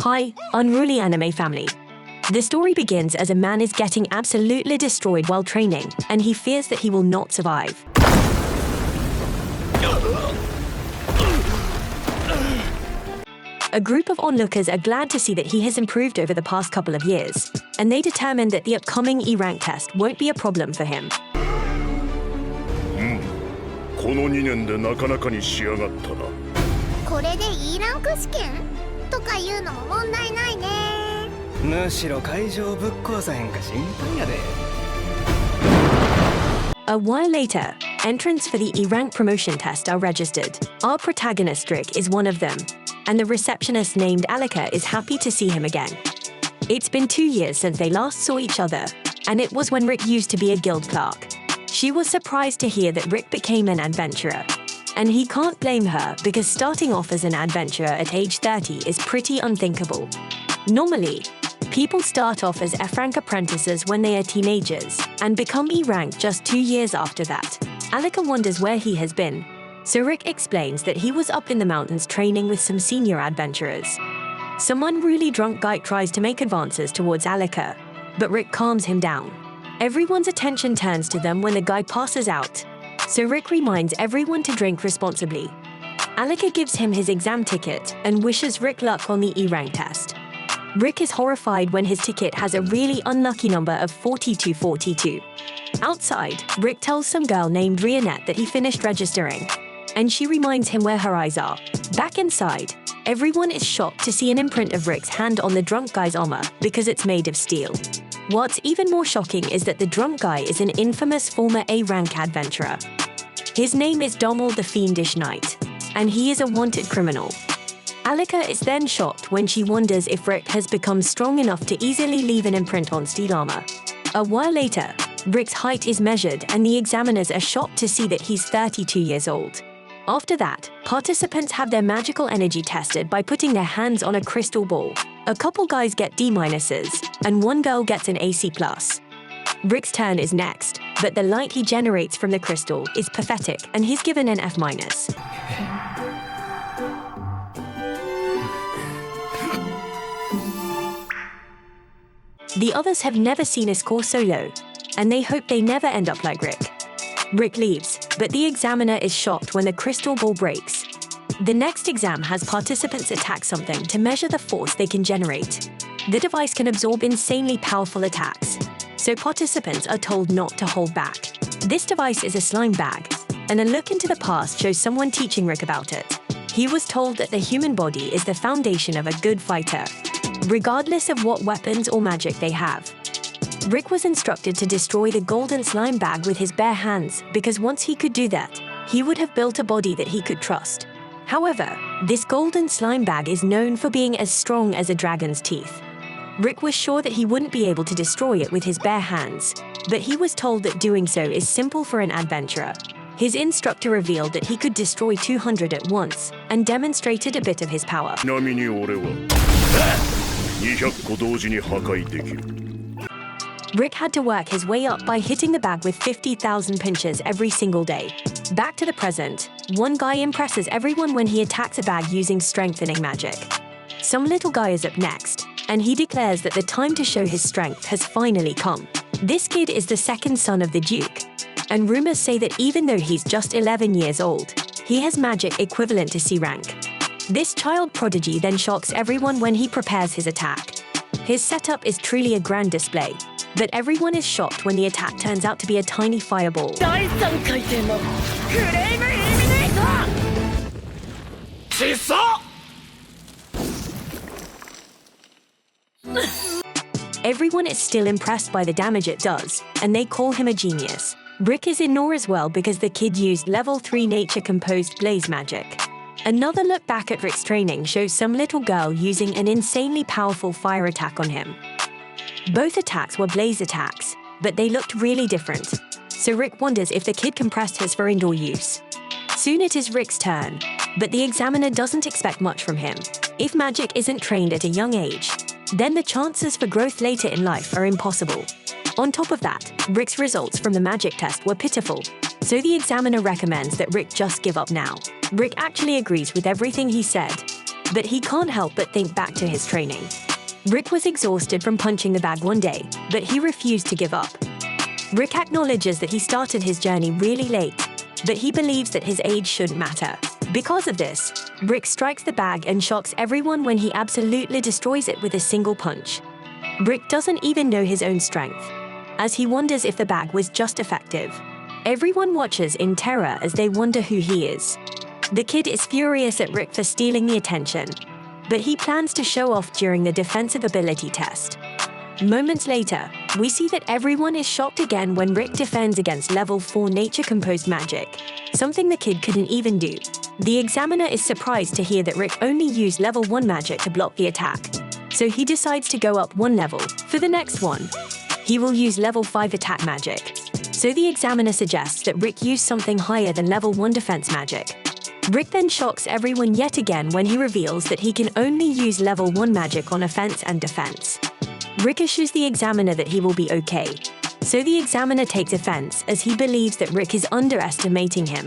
Hi, unruly anime family. The story begins as a man is getting absolutely destroyed while training, and he fears that he will not survive. A group of onlookers are glad to see that he has improved over the past couple of years, and they determine that the upcoming E-rank test won't be a problem for him. この2年でなかなかに仕上がったな。これで E ランク試験とかいうのも問題ないね。むしろ会場ぶっ壊さへんか心配やで。A while later, entrants for the E-rank promotion test are registered. Our protagonist Rick is one of them, and the receptionist named Alika is happy to see him again. It's been 2 years since they last saw each other, and it was when Rick used to be a guild clerk. She was surprised to hear that Rick became an adventurer. And he can't blame her because starting off as an adventurer at age 30 is pretty unthinkable. Normally, people start off as F-rank apprentices when they are teenagers and become E-rank just 2 years after that. Alika wonders where he has been, so Rick explains that he was up in the mountains training with some senior adventurers. Some unruly drunk guy tries to make advances towards Alika, but Rick calms him down. Everyone's attention turns to them when the guy passes out, so Rick reminds everyone to drink responsibly. Alika gives him his exam ticket and wishes Rick luck on the E-rank test. Rick is horrified when his ticket has a really unlucky number of 4242. Outside, Rick tells some girl named Rionette that he finished registering, and she reminds him where her eyes are. Back inside, everyone is shocked to see an imprint of Rick's hand on the drunk guy's armor because it's made of steel. What's even more shocking is that the drunk guy is an infamous former A-rank adventurer. His name is Dommel the Fiendish Knight, and he is a wanted criminal. Alika is then shocked when she wonders if Rick has become strong enough to easily leave an imprint on steel armor. A while later, Rick's height is measured and the examiners are shocked to see that he's 32 years old. After that, participants have their magical energy tested by putting their hands on a crystal ball. A couple guys get D-, and one girl gets an AC+. Rick's turn is next, but the light he generates from the crystal is pathetic and he's given an F-. The others have never seen a score so low, and they hope they never end up like Rick. Rick leaves, but the examiner is shocked when the crystal ball breaks. The next exam has participants attack something to measure the force they can generate. The device can absorb insanely powerful attacks, so participants are told not to hold back. This device is a slime bag, and a look into the past shows someone teaching Rick about it. He was told that the human body is the foundation of a good fighter, regardless of what weapons or magic they have. Rick was instructed to destroy the golden slime bag with his bare hands because once he could do that, he would have built a body that he could trust. However, this golden slime bag is known for being as strong as a dragon's teeth. Rick was sure that he wouldn't be able to destroy it with his bare hands, but he was told that doing so is simple for an adventurer. His instructor revealed that he could destroy 200 at once and demonstrated a bit of his power. ちなみに俺は200個同時に破壊できる。 Rick had to work his way up by hitting the bag with 50,000 pinches every single day. Back to the present, one guy impresses everyone when he attacks a bag using strengthening magic. Some little guy is up next, and he declares that the time to show his strength has finally come. This kid is the second son of the Duke, and rumors say that even though he's just 11 years old, he has magic equivalent to C rank. This child prodigy then shocks everyone when he prepares his attack. His setup is truly a grand display, but everyone is shocked when the attack turns out to be a tiny fireball. Everyone is still impressed by the damage it does, and they call him a genius. Rick is in awe as well because the kid used level 3 nature-composed blaze magic. Another look back at Rick's training shows some little girl using an insanely powerful fire attack on him. Both attacks were blaze attacks, but they looked really different, so Rick wonders if the kid compressed his for indoor use. Soon it is Rick's turn, but the examiner doesn't expect much from him. If magic isn't trained at a young age, then the chances for growth later in life are impossible. On top of that, Rick's results from the magic test were pitiful, so the examiner recommends that Rick just give up now. Rick actually agrees with everything he said, but he can't help but think back to his training. Rick was exhausted from punching the bag one day, but he refused to give up. Rick acknowledges that he started his journey really late, but he believes that his age shouldn't matter. Because of this, Rick strikes the bag and shocks everyone when he absolutely destroys it with a single punch. Rick doesn't even know his own strength, as he wonders if the bag was just effective. Everyone watches in terror as they wonder who he is. The kid is furious at Rick for stealing the attention, but he plans to show off during the defensive ability test. Moments later, we see that everyone is shocked again when Rick defends against level 4 nature-composed magic, something the kid couldn't even do. The examiner is surprised to hear that Rick only used level 1 magic to block the attack, so he decides to go up one level. For the next one, he will use level 5 attack magic. So the examiner suggests that Rick use something higher than level 1 defense magic. Rick then shocks everyone yet again when he reveals that he can only use level 1 magic on offense and defense. Rick assures the examiner that he will be okay, so the examiner takes offense as he believes that Rick is underestimating him.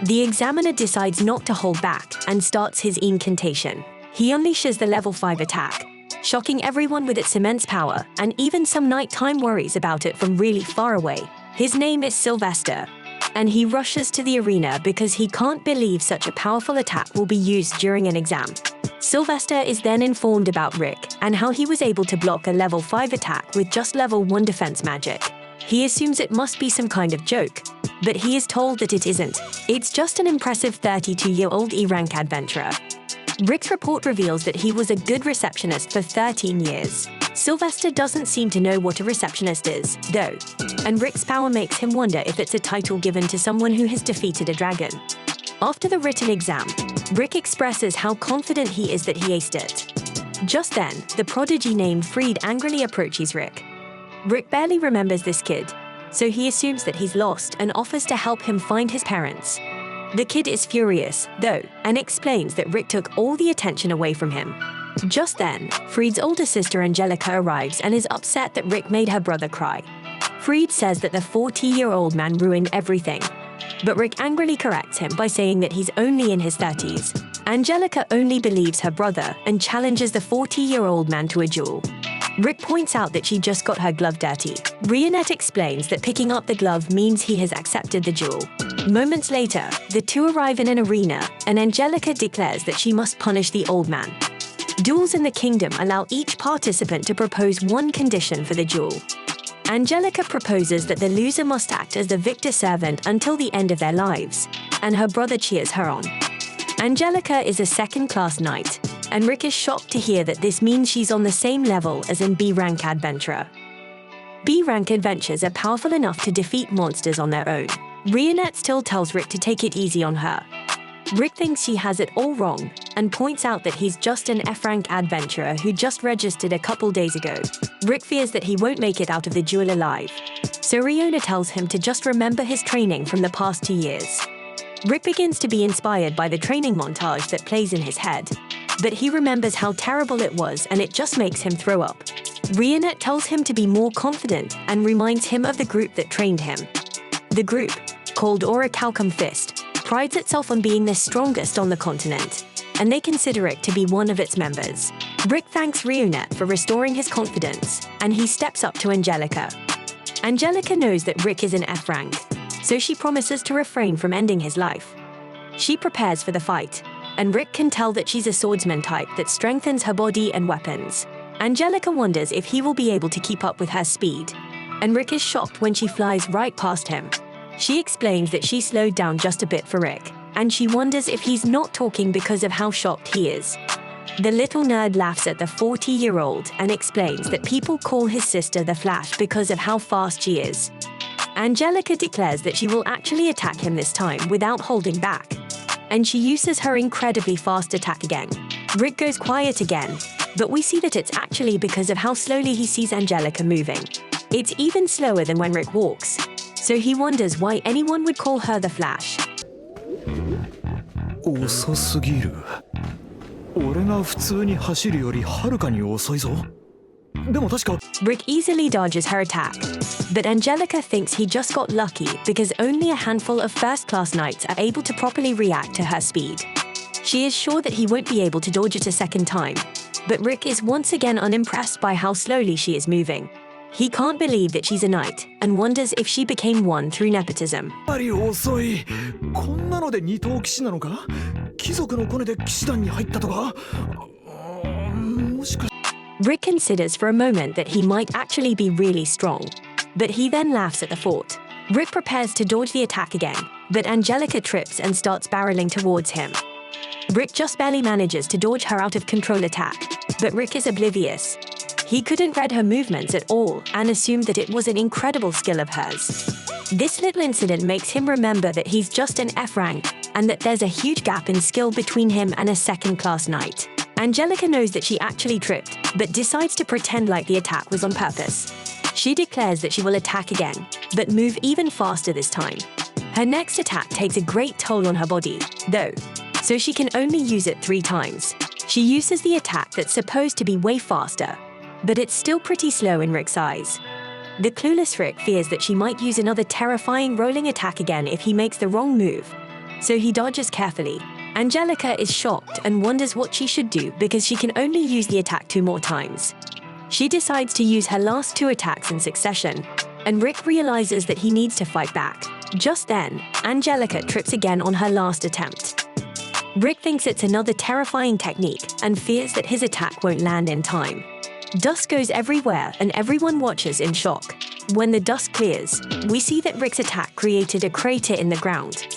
The examiner decides not to hold back and starts his incantation. He unleashes the level 5 attack, shocking everyone with its immense power, and even some nighttime worries about it from really far away. His name is Sylvester, and he rushes to the arena because he can't believe such a powerful attack will be used during an exam. Sylvester is then informed about Rick and how he was able to block a level 5 attack with just level 1 defense magic. He assumes it must be some kind of joke, but he is told that it isn't. It's just an impressive 32-year-old E-rank adventurer. Rick's report reveals that he was a good receptionist for 13 years. Sylvester doesn't seem to know what a receptionist is, though, and Rick's power makes him wonder if it's a title given to someone who has defeated a dragon. After the written exam, Rick expresses how confident he is that he aced it. Just then, the prodigy named Freed angrily approaches Rick. Rick barely remembers this kid, so he assumes that he's lost and offers to help him find his parents. The kid is furious, though, and explains that Rick took all the attention away from him. Just then, Freed's older sister Angelica arrives and is upset that Rick made her brother cry. Freed says that the 40-year-old man ruined everything, but Rick angrily corrects him by saying that he's only in his 30s. Angelica only believes her brother and challenges the 40-year-old man to a duel. Rick points out that she just got her glove dirty. Rionette explains that picking up the glove means he has accepted the duel. Moments later, the two arrive in an arena, and Angelica declares that she must punish the old man. Duels in the kingdom allow each participant to propose one condition for the duel. Angelica proposes that the loser must act as the victor's servant until the end of their lives, and her brother cheers her on. Angelica is a second-class knight, and Rick is shocked to hear that this means she's on the same level as an B-rank adventurer. B-rank adventurers are powerful enough to defeat monsters on their own. Rionette still tells Rick to take it easy on her. Rick thinks she has it all wrong and points out that he's just an F-rank adventurer who just registered a couple days ago. Rick fears that he won't make it out of the duel alive, so Riona tells him to just remember his training from the past 2 years. Rick begins to be inspired by the training montage that plays in his head, but he remembers how terrible it was and it just makes him throw up. Rionette tells him to be more confident and reminds him of the group that trained him. The group, called Orihalcon Fist, prides itself on being the strongest on the continent, and they consider it to be one of its members. Rick thanks Rionette for restoring his confidence, and he steps up to Angelica. Angelica knows that Rick is an F rank, so she promises to refrain from ending his life. She prepares for the fight, and Rick can tell that she's a swordsman type that strengthens her body and weapons. Angelica wonders if he will be able to keep up with her speed, and Rick is shocked when she flies right past him. She explains that she slowed down just a bit for Rick, and she wonders if he's not talking because of how shocked he is. The little nerd laughs at the 40-year-old and explains that people call his sister the Flash because of how fast she is. Angelica declares that she will actually attack him this time without holding back, and she uses her incredibly fast attack again. Rick goes quiet again, but we see that it's actually because of how slowly he sees Angelica moving. It's even slower than when Rick walks, so he wonders why anyone would call her the Flash. 遅すぎる。俺が普通に走るよりはるかに遅いぞ。でも確か Rick easily dodges her attack, but Angelica thinks he just got lucky because only a handful of first-class knights are able to properly react to her speed. She is sure that he won't be able to dodge it a second time, but Rick is once again unimpressed by how slowly she is moving. He can't believe that she's a knight and wonders if she became one through nepotism. やっぱり遅い。こんなので二等騎士なのか？貴族のコネで騎士団に入ったとか？もしか。Rick considers for a moment that he might actually be really strong, but he then laughs at the thought. Rick prepares to dodge the attack again, but Angelica trips and starts barreling towards him. Rick just barely manages to dodge her out of control attack, but Rick is oblivious. He couldn't read her movements at all and assumed that it was an incredible skill of hers. This little incident makes him remember that he's just an F rank and that there's a huge gap in skill between him and a second-class knight. Angelica knows that she actually tripped, but decides to pretend like the attack was on purpose. She declares that she will attack again, but move even faster this time. Her next attack takes a great toll on her body, though, so she can only use it 3 times. She uses the attack that's supposed to be way faster, but it's still pretty slow in Rick's eyes. The clueless Rick fears that she might use another terrifying rolling attack again if he makes the wrong move, so he dodges carefully. Angelica is shocked and wonders what she should do because she can only use the attack 2 more times. She decides to use her last 2 attacks in succession, and Rick realizes that he needs to fight back. Just then, Angelica trips again on her last attempt. Rick thinks it's another terrifying technique and fears that his attack won't land in time. Dust goes everywhere and everyone watches in shock. When the dust clears, we see that Rick's attack created a crater in the ground.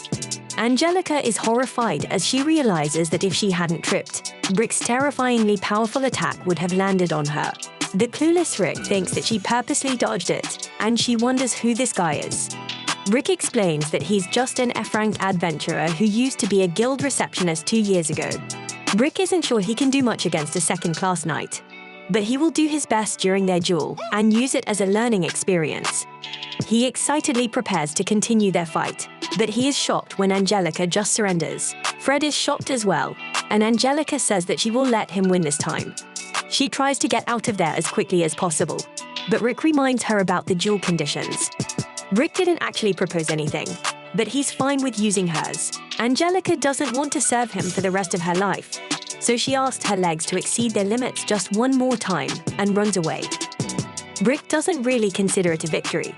Angelica is horrified as she realizes that if she hadn't tripped, Rick's terrifyingly powerful attack would have landed on her. The clueless Rick thinks that she purposely dodged it, and she wonders who this guy is. Rick explains that he's just an F-rank adventurer who used to be a guild receptionist 2 years ago. Rick isn't sure he can do much against a second-class knight, but he will do his best during their duel and use it as a learning experience. He excitedly prepares to continue their fight, but he is shocked when Angelica just surrenders. Fred is shocked as well, and Angelica says that she will let him win this time. She tries to get out of there as quickly as possible, but Rick reminds her about the duel conditions. Rick didn't actually propose anything, but he's fine with using hers. Angelica doesn't want to serve him for the rest of her life, so she asks her legs to exceed their limits just 1 more time and runs away. Rick doesn't really consider it a victory,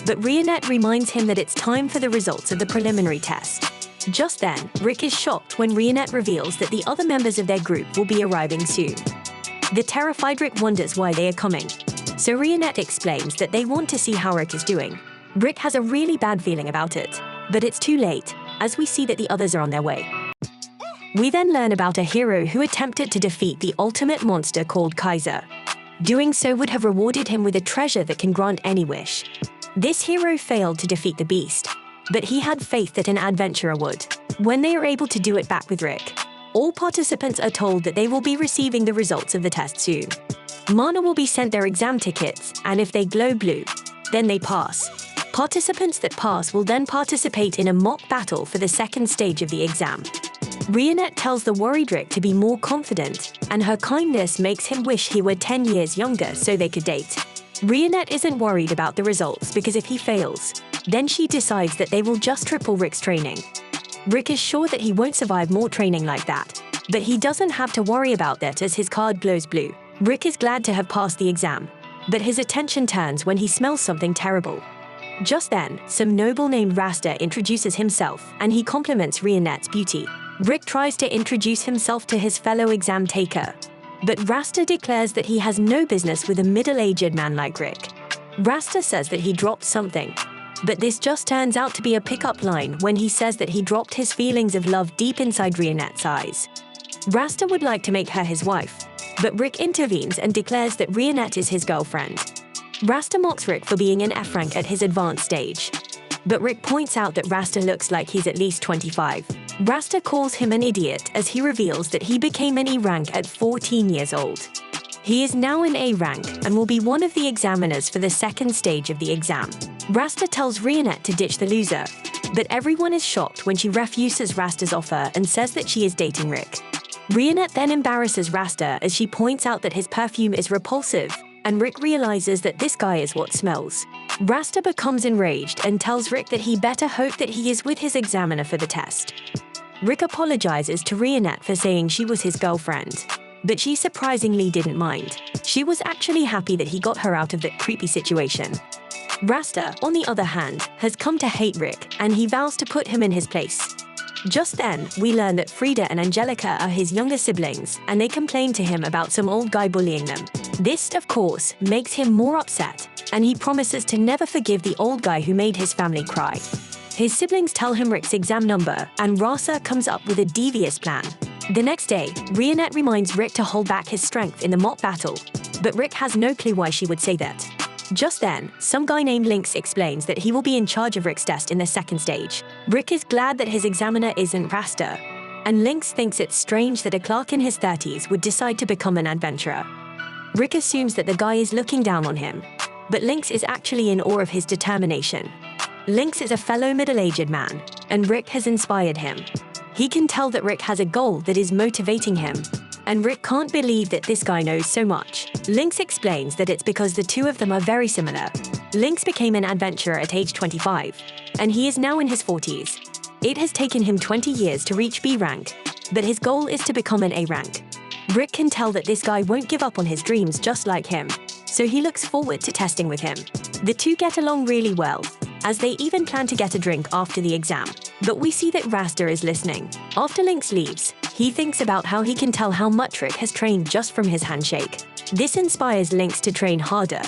but Rionette reminds him that it's time for the results of the preliminary test. Just then, Rick is shocked when Rionette reveals that the other members of their group will be arriving soon. The terrified Rick wonders why they are coming, so Rionette explains that they want to see how Rick is doing. Rick has a really bad feeling about it, but it's too late, as we see that the others are on their way. We then learn about a hero who attempted to defeat the ultimate monster called Kaiser. Doing so would have rewarded him with a treasure that can grant any wish. This hero failed to defeat the beast, but he had faith that an adventurer would. When they are able to do it back with Rick, all participants are told that they will be receiving the results of the test soon. Mana will be sent their exam tickets, and if they glow blue, then they pass. Participants that pass will then participate in a mock battle for the second stage of the exam. Rionette tells the worried Rick to be more confident, and her kindness makes him wish he were 10 years younger so they could date. Rionette isn't worried about the results because if he fails, then she decides that they will just triple Rick's training. Rick is sure that he won't survive more training like that, but he doesn't have to worry about that as his card glows blue. Rick is glad to have passed the exam, but his attention turns when he smells something terrible. Just then, some noble named Rasta introduces himself and he compliments Rionette's beauty. Rick tries to introduce himself to his fellow exam taker, but Rasta declares that he has no business with a middle-aged man like Rick. Rasta says that he dropped something, but this just turns out to be a pickup line when he says that he dropped his feelings of love deep inside Rionette's eyes. Rasta would like to make her his wife, but Rick intervenes and declares that Rionette is his girlfriend. Rasta mocks Rick for being an F rank at his advanced stage, but Rick points out that Rasta looks like he's at least 25. Rasta calls him an idiot as he reveals that he became an E rank at 14 years old. He is now an A rank and will be one of the examiners for the second stage of the exam. Rasta tells Rionette to ditch the loser, but everyone is shocked when she refuses Rasta's offer and says that she is dating Rick. Rionette then embarrasses Rasta as she points out that his perfume is repulsive, and Rick realizes that this guy is what smells. Rasta becomes enraged and tells Rick that he better hope that he is with his examiner for the test. Rick apologizes to Rionette for saying she was his girlfriend, but she surprisingly didn't mind. She was actually happy that he got her out of that creepy situation. Rasta, on the other hand, has come to hate Rick, and he vows to put him in his place. Just then, we learn that Frida and Angelica are his younger siblings, and they complain to him about some old guy bullying them. This, of course, makes him more upset, and he promises to never forgive the old guy who made his family cry. His siblings tell him Rick's exam number, and Rasa comes up with a devious plan. The next day, Rionette reminds Rick to hold back his strength in the mock battle, but Rick has no clue why she would say that. Just then, some guy named Lynx explains that he will be in charge of Rick's test in the second stage. Rick is glad that his examiner isn't Rasta, and Lynx thinks it's strange that a clerk in his 30s would decide to become an adventurer. Rick assumes that the guy is looking down on him, but Lynx is actually in awe of his determination. Lynx is a fellow middle-aged man, and Rick has inspired him. He can tell that Rick has a goal that is motivating him, and Rick can't believe that this guy knows so much. Lynx explains that it's because the two of them are very similar. Lynx became an adventurer at age 25, and he is now in his 40s. It has taken him 20 years to reach B rank, but his goal is to become an A rank. Rick can tell that this guy won't give up on his dreams just like him, so he looks forward to testing with him. The two get along really well, as they even plan to get a drink after the exam. But we see that Rasta is listening. After Lynx leaves, he thinks about how he can tell how much Rick has trained just from his handshake. This inspires Lynx to train harder.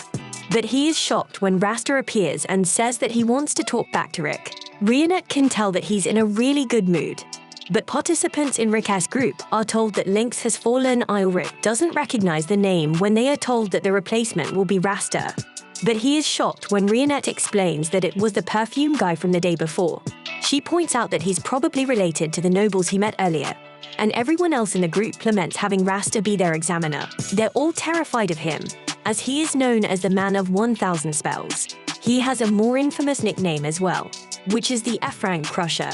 But he is shocked when Rasta appears and says that he wants to talk back to Rick. Rionette can tell that he's in a really good mood. But participants in Rick's group are told that Lynx has fallen ill. Rick doesn't recognize the name when they are told that the replacement will be Rasta. But he is shocked when Rionette explains that it was the perfume guy from the day before. She points out that he's probably related to the nobles he met earlier, and everyone else in the group laments having Rasta be their examiner. They're all terrified of him, as he is known as the man of 1,000 spells. He has a more infamous nickname as well, which is the F-rank Crusher.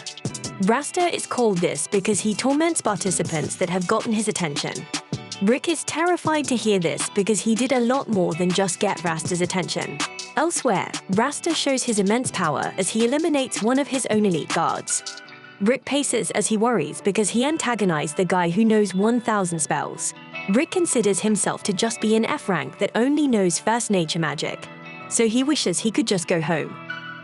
Rasta is called this because he torments participants that have gotten his attention. Rick is terrified to hear this because he did a lot more than just get Rasta's attention. Elsewhere, Rasta shows his immense power as he eliminates one of his own elite guards. Rick paces as he worries because he antagonized the guy who knows 1,000 spells. Rick considers himself to just be an F rank that only knows first nature magic, so he wishes he could just go home.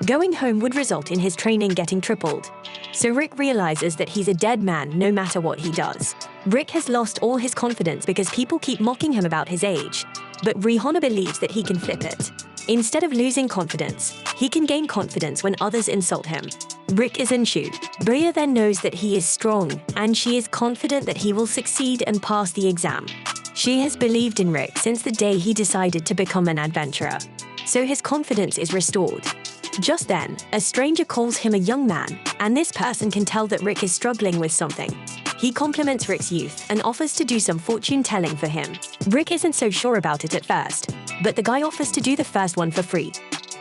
Going home would result in his training getting tripled, so Rick realizes that he's a dead man no matter what he does. Rick has lost all his confidence because people keep mocking him about his age, but Rihanna believes that he can flip it. Instead of losing confidence, he can gain confidence when others insult him. Rick is ensued. Bria then knows that he is strong, and she is confident that he will succeed and pass the exam. She has believed in Rick since the day he decided to become an adventurer, so his confidence is restored. Just then, a stranger calls him a young man, and this person can tell that Rick is struggling with something. He compliments Rick's youth and offers to do some fortune-telling for him. Rick isn't so sure about it at first, but the guy offers to do the first one for free.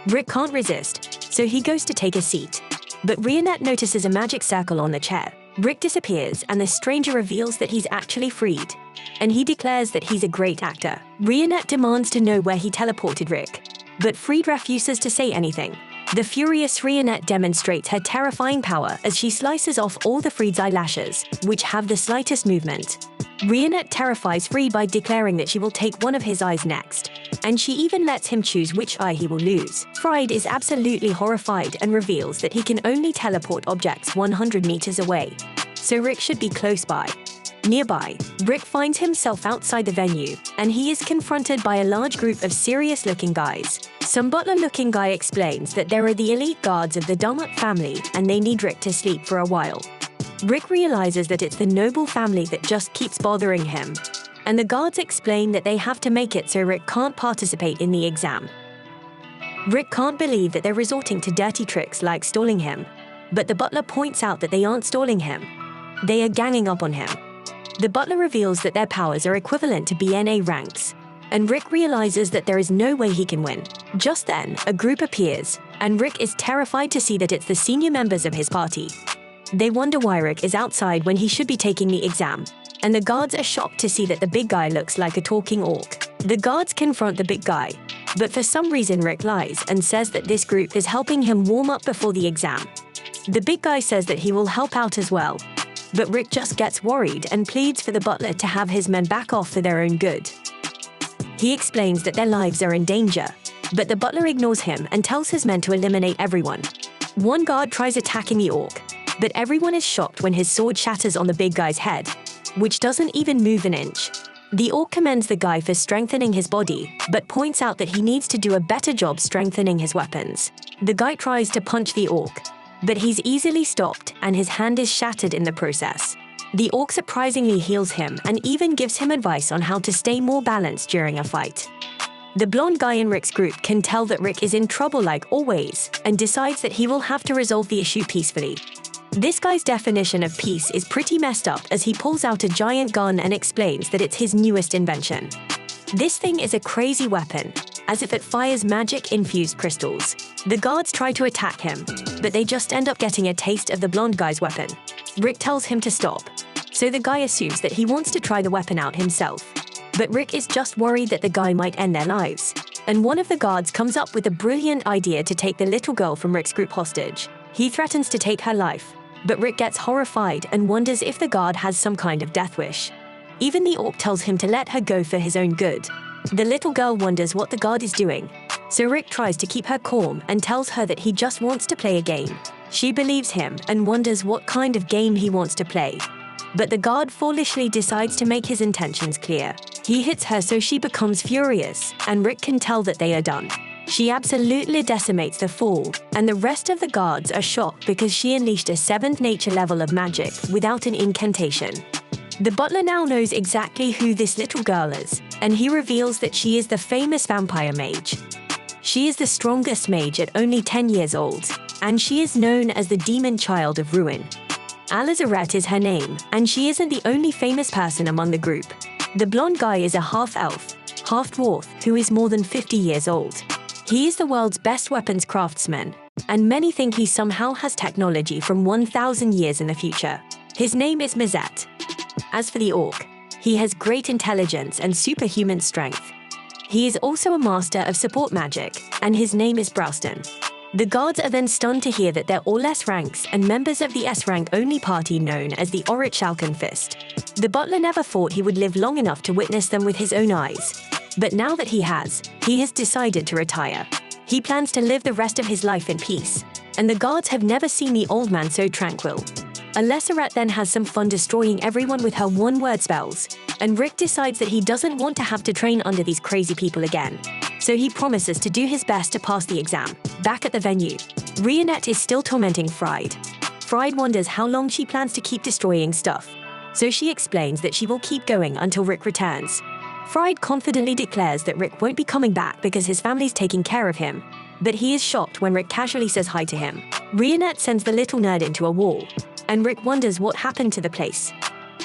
Rick can't resist, so he goes to take a seat. But Rionette notices a magic circle on the chair. Rick disappears, and the stranger reveals that he's actually freed, and he declares that he's a great actor. Rionette demands to know where he teleported Rick, but Freed refuses to say anything. The furious Rionette demonstrates her terrifying power as she slices off all the Freed's eyelashes, which have the slightest movement. Rionette terrifies Free by declaring that she will take one of his eyes next, and she even lets him choose which eye he will lose. Fried is absolutely horrified and reveals that he can only teleport objects 100 meters away, so Rick should be close by. Nearby, Rick finds himself outside the venue, and he is confronted by a large group of serious-looking guys. Some butler-looking guy explains that there are the elite guards of the Dumut family, and they need Rick to sleep for a while. Rick realizes that it's the noble family that just keeps bothering him, and the guards explain that they have to make it so Rick can't participate in the exam. Rick can't believe that they're resorting to dirty tricks like stalling him, but the butler points out that they aren't stalling him. They are ganging up on him. The butler reveals that their powers are equivalent to BNA ranks, and Rick realizes that there is no way he can win. Just then, a group appears, and Rick is terrified to see that it's the senior members of his party. They wonder why Rick is outside when he should be taking the exam, and the guards are shocked to see that the big guy looks like a talking orc. The guards confront the big guy, but for some reason Rick lies and says that this group is helping him warm up before the exam. The big guy says that he will help out as well, but Rick just gets worried and pleads for the butler to have his men back off for their own good. He explains that their lives are in danger, but the butler ignores him and tells his men to eliminate everyone. One guard tries attacking the orc, but everyone is shocked when his sword shatters on the big guy's head, which doesn't even move an inch. The orc commends the guy for strengthening his body, but points out that he needs to do a better job strengthening his weapons. The guy tries to punch the orc, but he's easily stopped and his hand is shattered in the process. The orc surprisingly heals him and even gives him advice on how to stay more balanced during a fight. The blonde guy in Rick's group can tell that Rick is in trouble like always and decides that he will have to resolve the issue peacefully. This guy's definition of peace is pretty messed up as he pulls out a giant gun and explains that it's his newest invention. This thing is a crazy weapon, as if it fires magic-infused crystals. The guards try to attack him, but they just end up getting a taste of the blonde guy's weapon. Rick tells him to stop, so the guy assumes that he wants to try the weapon out himself. But Rick is just worried that the guy might end their lives, and one of the guards comes up with a brilliant idea to take the little girl from Rick's group hostage. He threatens to take her life, but Rick gets horrified and wonders if the guard has some kind of death wish. Even the orc tells him to let her go for his own good. The little girl wonders what the guard is doing, so Rick tries to keep her calm and tells her that he just wants to play a game. She believes him and wonders what kind of game he wants to play. But the guard foolishly decides to make his intentions clear. He hits her so she becomes furious, and Rick can tell that they are done. She absolutely decimates the fool, and the rest of the guards are shocked because she unleashed a 7th nature level of magic without an incantation. The butler now knows exactly who this little girl is, and he reveals that she is the famous vampire mage. She is the strongest mage at only 10 years old, and she is known as the demon child of ruin. Alizaret is her name, and she isn't the only famous person among the group. The blonde guy is a half-elf, half-dwarf who is more than 50 years old. He is the world's best weapons craftsman, and many think he somehow has technology from 1,000 years in the future. His name is Mazet. As for the orc, he has great intelligence and superhuman strength. He is also a master of support magic, and his name is Browston. The guards are then stunned to hear that they're all S ranks and members of the S rank only party known as the Orihalcon Fist. The butler never thought he would live long enough to witness them with his own eyes. But now that he has decided to retire. He plans to live the rest of his life in peace, and the guards have never seen the old man so tranquil. Alizaret then has some fun destroying everyone with her one-word spells, and Rick decides that he doesn't want to have to train under these crazy people again. So he promises to do his best to pass the exam. Back at the venue, Rionette is still tormenting Fried. Fried wonders how long she plans to keep destroying stuff, so she explains that she will keep going until Rick returns. Fried confidently declares that Rick won't be coming back because his family's taking care of him, but he is shocked when Rick casually says hi to him. Rionette sends the little nerd into a wall, and Rick wonders what happened to the place.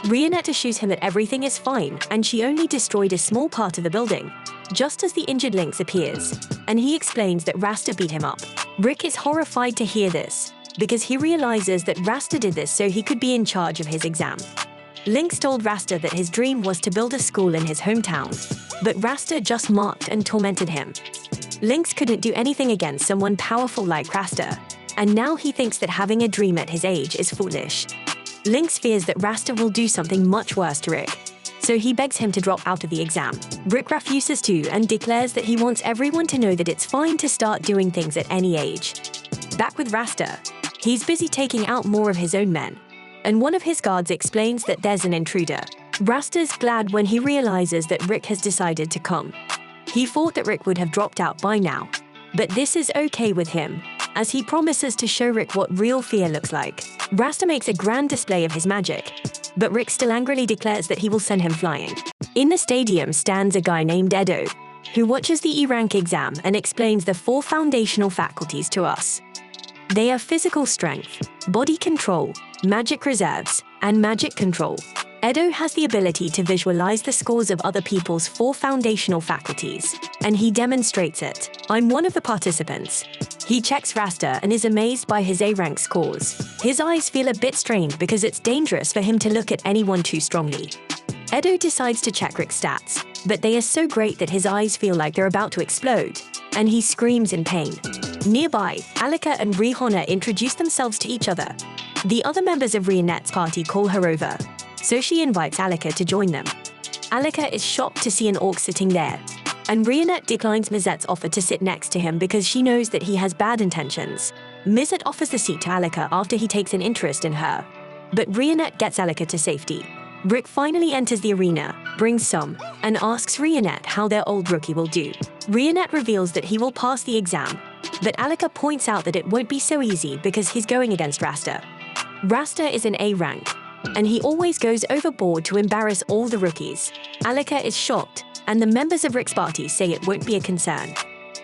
Rionette assures him that everything is fine and she only destroyed a small part of the building, just as the injured Lynx appears, and he explains that Rasta beat him up. Rick is horrified to hear this, because he realizes that Rasta did this so he could be in charge of his exam. Lynx told Rasta that his dream was to build a school in his hometown, but Rasta just mocked and tormented him. Lynx couldn't do anything against someone powerful like Rasta, and now he thinks that having a dream at his age is foolish. Lynx fears that Rasta will do something much worse to Rick, so he begs him to drop out of the exam. Rick refuses to and declares that he wants everyone to know that it's fine to start doing things at any age. Back with Rasta, he's busy taking out more of his own men, and one of his guards explains that there's an intruder. Rasta's glad when he realizes that Rick has decided to come. He thought that Rick would have dropped out by now, but this is okay with him, as he promises to show Rick what real fear looks like. Rasta makes a grand display of his magic, but Rick still angrily declares that he will send him flying. In the stadium stands a guy named Edo, who watches the E-rank exam and explains the 4 foundational faculties to us. They are physical strength, body control, magic reserves, and magic control. Edo has the ability to visualize the scores of other people's 4 foundational faculties, and he demonstrates it. I'm one of the participants. He checks Rasta and is amazed by his A-rank scores. His eyes feel a bit strained because it's dangerous for him to look at anyone too strongly. Edo decides to check Rick's stats, but they are so great that his eyes feel like they're about to explode, and he screams in pain. Nearby, Alika and Rihana introduce themselves to each other. The other members of Rionette's party call her over, so she invites Alika to join them. Alika is shocked to see an orc sitting there, and Rionette declines Mizette's offer to sit next to him because she knows that he has bad intentions. Mizette offers the seat to Alika after he takes an interest in her, but Rionette gets Alika to safety. Rick finally enters the arena, brings some, and asks Rionette how their old rookie will do. Rionette reveals that he will pass the exam, but Alika points out that it won't be so easy because he's going against Rasta. Rasta is an A rank, and he always goes overboard to embarrass all the rookies. Alika is shocked, and the members of Rick's party say it won't be a concern.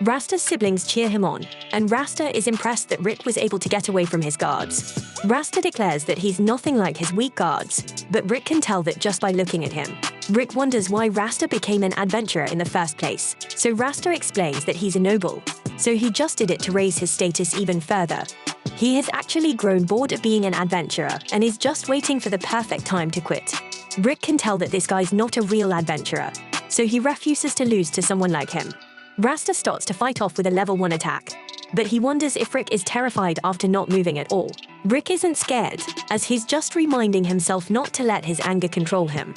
Rasta's siblings cheer him on, and Rasta is impressed that Rick was able to get away from his guards. Rasta declares that he's nothing like his weak guards, but Rick can tell that just by looking at him. Rick wonders why Rasta became an adventurer in the first place, so Rasta explains that he's a noble, so he just did it to raise his status even further. He has actually grown bored of being an adventurer and is just waiting for the perfect time to quit. Rick can tell that this guy's not a real adventurer, so he refuses to lose to someone like him. Rasta starts to fight off with a level 1 attack, but he wonders if Rick is terrified after not moving at all. Rick isn't scared, as he's just reminding himself not to let his anger control him.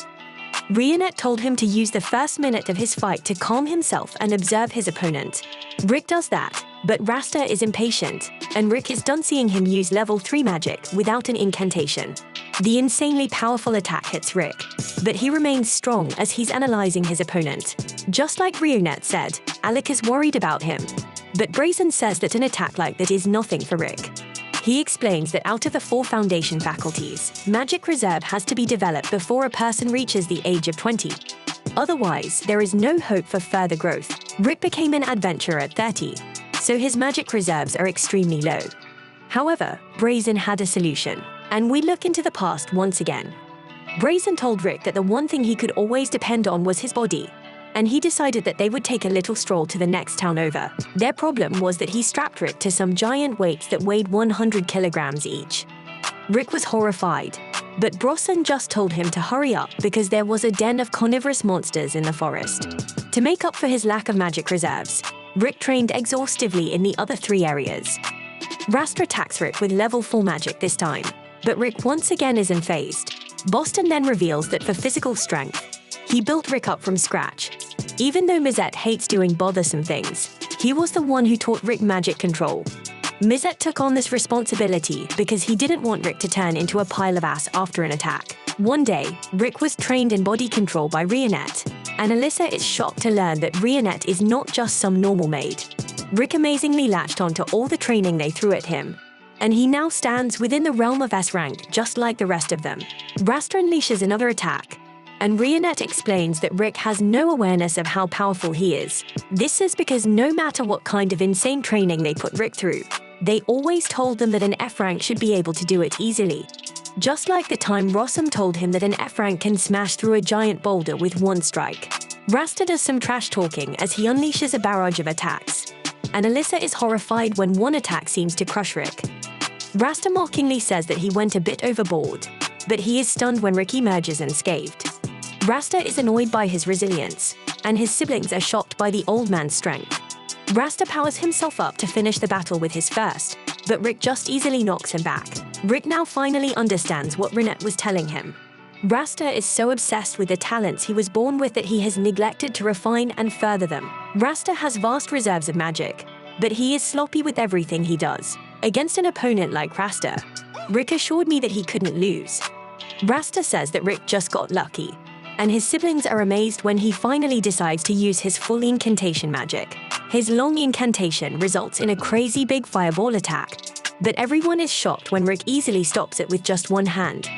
Rionette told him to use the first minute of his fight to calm himself and observe his opponent. Rick does that, but Rasta is impatient, and Rick is done seeing him use level 3 magic without an incantation. The insanely powerful attack hits Rick, but he remains strong as he's analyzing his opponent. Just like Rionette said, Alec is worried about him, but Brazen says that an attack like that is nothing for Rick. He explains that out of the 4 foundation faculties, magic reserve has to be developed before a person reaches the age of 20. Otherwise, there is no hope for further growth. Rick became an adventurer at 30, so his magic reserves are extremely low. However, Brazen had a solution, and we look into the past once again. Brazen told Rick that the one thing he could always depend on was his body, and he decided that they would take a little stroll to the next town over. Their problem was that he strapped Rick to some giant weights that weighed 100 kilograms each. Rick was horrified, but Ossan just told him to hurry up because there was a den of carnivorous monsters in the forest. To make up for his lack of magic reserves, Rick trained exhaustively in the other 3 areas. Rasta attacks Rick with level 4 magic this time, but Rick once again is unfazed. Boston then reveals that for physical strength, he built Rick up from scratch. Even though Mizette hates doing bothersome things, he was the one who taught Rick magic control. Mizette took on this responsibility because he didn't want Rick to turn into a pile of ass after an attack. One day, Rick was trained in body control by Rionette, and Alyssa is shocked to learn that Rionette is not just some normal maid. Rick amazingly latched onto all the training they threw at him, and he now stands within the realm of S rank just like the rest of them. Rasta unleashes another attack, and Rionette explains that Rick has no awareness of how powerful he is. This is because no matter what kind of insane training they put Rick through, they always told them that an F rank should be able to do it easily. Just like the time Rossum told him that an F rank can smash through a giant boulder with 1 strike. Rasta does some trash talking as he unleashes a barrage of attacks, and Alyssa is horrified when one attack seems to crush Rick. Rasta mockingly says that he went a bit overboard, but he is stunned when Rick emerges unscathed. Rasta is annoyed by his resilience, and his siblings are shocked by the old man's strength. Rasta powers himself up to finish the battle with his first, but Rick just easily knocks him back. Rick now finally understands what Rionette was telling him. Rasta is so obsessed with the talents he was born with that he has neglected to refine and further them. Rasta has vast reserves of magic, but he is sloppy with everything he does. Against an opponent like Rasta, Rick assured me that he couldn't lose. Rasta says that Rick just got lucky, and his siblings are amazed when he finally decides to use his full incantation magic. His long incantation results in a crazy big fireball attack, but everyone is shocked when Rick easily stops it with just one hand.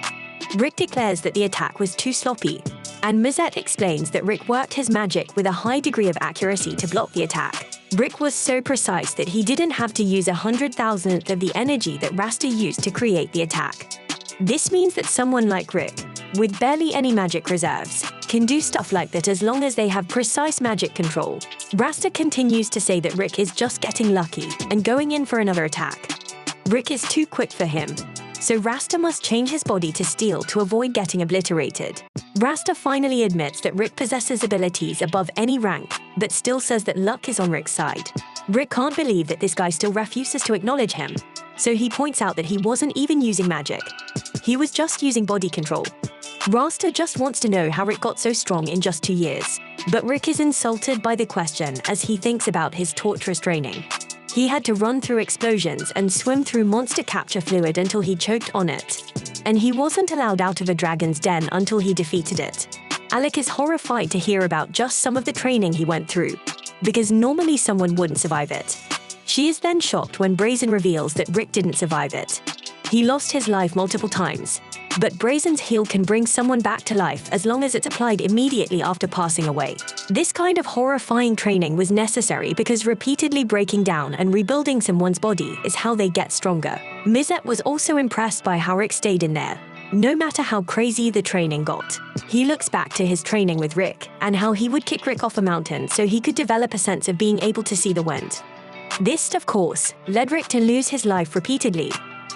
Rick declares that the attack was too sloppy, and Mizette explains that Rick worked his magic with a high degree of accuracy to block the attack. Rick was so precise that he didn't have to use 100,000th of the energy that Rasta used to create the attack. This means that someone like Rick, with barely any magic reserves, can do stuff like that as long as they have precise magic control. Rasta continues to say that Rick is just getting lucky and going in for another attack. Rick is too quick for him, so Rasta must change his body to steel to avoid getting obliterated. Rasta finally admits that Rick possesses abilities above any rank, but still says that luck is on Rick's side. Rick can't believe that this guy still refuses to acknowledge him. so he points out that he wasn't even using magic. He was just using body control. Rasta just wants to know how Rick got so strong in just 2 years. But Rick is insulted by the question as he thinks about his torturous training. He had to run through explosions and swim through monster capture fluid until he choked on it. And he wasn't allowed out of a dragon's den until he defeated it. Alec is horrified to hear about just some of the training he went through, because normally someone wouldn't survive it. She is then shocked when Brazen reveals that Rick didn't survive it. He lost his life multiple times, but Brazen's heal can bring someone back to life as long as it's applied immediately after passing away. This kind of horrifying training was necessary because repeatedly breaking down and rebuilding someone's body is how they get stronger. Mizet was also impressed by how Rick stayed in there, no matter how crazy the training got. He looks back to his training with Rick and how he would kick Rick off a mountain so he could develop a sense of being able to see the wind. This, of course, led Rick to lose his life repeatedly,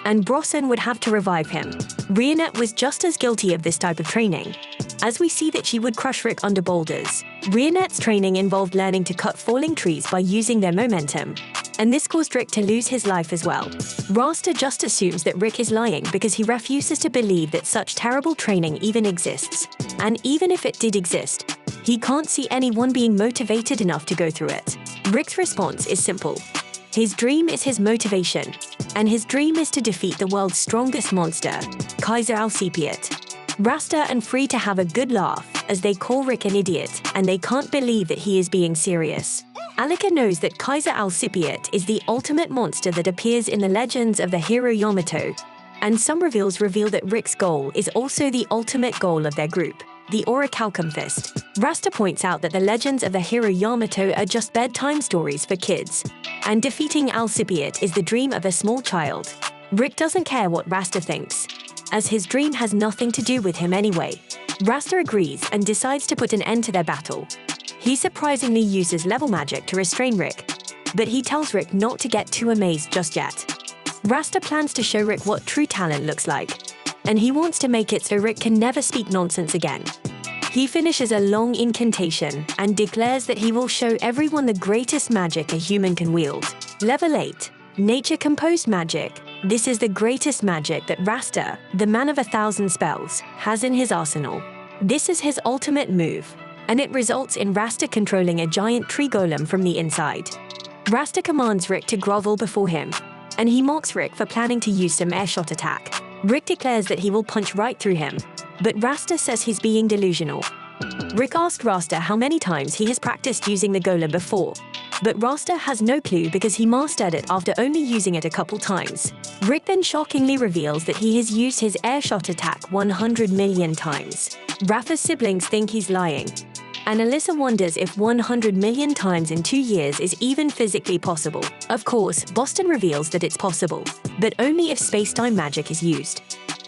and Ossan would have to revive him. Rionette was just as guilty of this type of training, as we see that she would crush Rick under boulders. Rionette's training involved learning to cut falling trees by using their momentum, and this caused Rick to lose his life as well. Rasta just assumes that Rick is lying because he refuses to believe that such terrible training even exists. And even if it did exist, he can't see anyone being motivated enough to go through it. Rick's response is simple. His dream is his motivation, and his dream is to defeat the world's strongest monster, Kaiser Alcipiat. Rasta and Free to have a good laugh as they call Rick an idiot, and they can't believe that he is being serious. Alika knows that Kaiser Alcipiat is the ultimate monster that appears in the legends of the hero Yamato, and some reveals reveal that Rick's goal is also the ultimate goal of their group, the Orihalcon Fist. Rasta points out that the legends of the hero Yamato are just bedtime stories for kids, and defeating Alcipiat is the dream of a small child. Rick doesn't care what Rasta thinks, as his dream has nothing to do with him anyway. Rasta agrees and decides to put an end to their battle. He surprisingly uses level magic to restrain Rick, but he tells Rick not to get too amazed just yet. Rasta plans to show Rick what true talent looks like, and he wants to make it so Rick can never speak nonsense again. He finishes a long incantation and declares that he will show everyone the greatest magic a human can wield. Level 8. Nature-composed magic. This is the greatest magic that Rasta, the man of 1,000 spells, has in his arsenal. This is his ultimate move, and it results in Rasta controlling a giant tree golem from the inside. Rasta commands Rick to grovel before him, and he mocks Rick for planning to use some airshot attack. Rick declares that he will punch right through him, but Rasta says he's being delusional. Rick asked Rasta how many times he has practiced using the golem before, but Rasta has no clue because he mastered it after only using it a couple times. Rick then shockingly reveals that he has used his airshot attack 100 million times. Rafa's siblings think he's lying, and Alyssa wonders if 100 million times in 2 years is even physically possible. Of course, Boston reveals that it's possible, but only if space-time magic is used.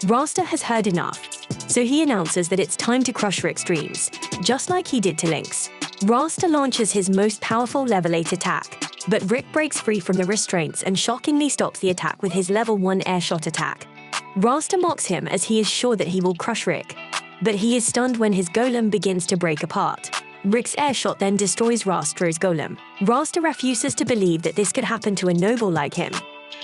Rasta has heard enough, so he announces that it's time to crush Rick's dreams, just like he did to Lynx. Rasta launches his most powerful level 8 attack, but Rick breaks free from the restraints and shockingly stops the attack with his level 1 airshot attack. Rasta mocks him as he is sure that he will crush Rick, but he is stunned when his golem begins to break apart. Rick's airshot then destroys Rasta's golem. Rasta refuses to believe that this could happen to a noble like him,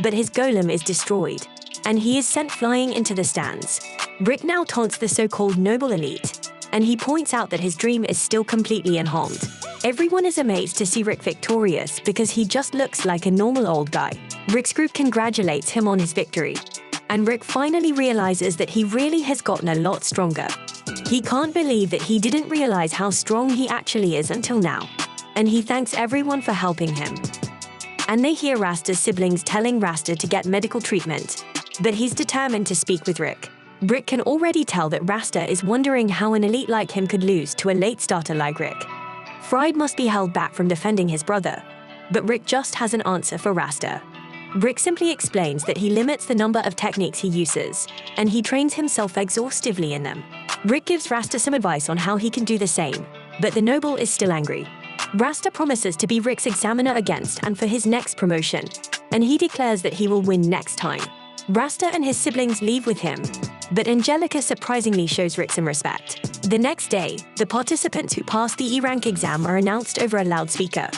but his golem is destroyed, and he is sent flying into the stands. Rick now taunts the so-called noble elite, and he points out that his dream is still completely unharmed. Everyone is amazed to see Rick victorious because he just looks like a normal old guy. Rick's group congratulates him on his victory, and Rick finally realizes that he really has gotten a lot stronger. He can't believe that he didn't realize how strong he actually is until now, and he thanks everyone for helping him. And they hear Rasta's siblings telling Rasta to get medical treatment, but he's determined to speak with Rick. Rick can already tell that Rasta is wondering how an elite like him could lose to a late starter like Rick. Fried must be held back from defending his brother, but Rick just has an answer for Rasta. Rick simply explains that he limits the number of techniques he uses, and he trains himself exhaustively in them. Rick gives Rasta some advice on how he can do the same, but the noble is still angry. Rasta promises to be Rick's examiner against and for his next promotion, and he declares that he will win next time. Rasta and his siblings leave with him, but Angelica surprisingly shows Rick some respect. The next day, the participants who passed the E-rank exam are announced over a loudspeaker.